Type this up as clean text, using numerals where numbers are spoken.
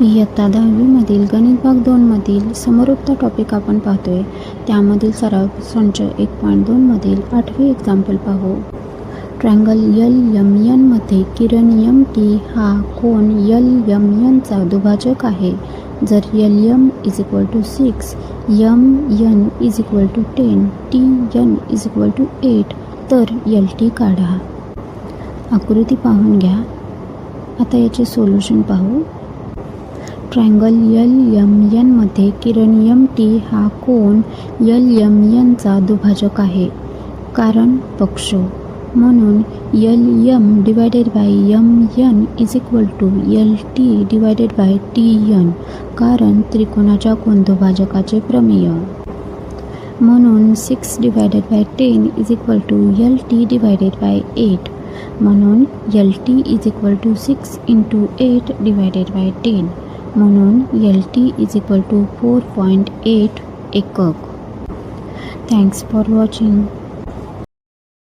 इयत्ता 10वीमधील गणित भाग 2मधील समरूपता टॉपिक आपण पाहतोय. त्यामधील सराव संच 1.2 मधील 8वे एक्झाम्पल पाहू. ट्रायंगल LMN मध्ये किरण MT हा कोन LMN चा दुभाजक आहे. जर LM = 6, MN = 10, TN = 8 तर LT काढा. आकृती पाहून घ्या. आता याचे सोल्युशन पाहू. ट्रायंगल LMN मध्ये किरण MT हा कोन LMN चा दुभाजक आहे. कारण पक्ष, म्हणून LM/MN = LT/TN. कारण त्रिकोणाच्या कोनदुभाजकाचे प्रमेय. म्हणून 6/10 = LT/8. म्हणून LT = 6 × 8/10. म्हणून LT = 4.8 एकक. Thanks for watching.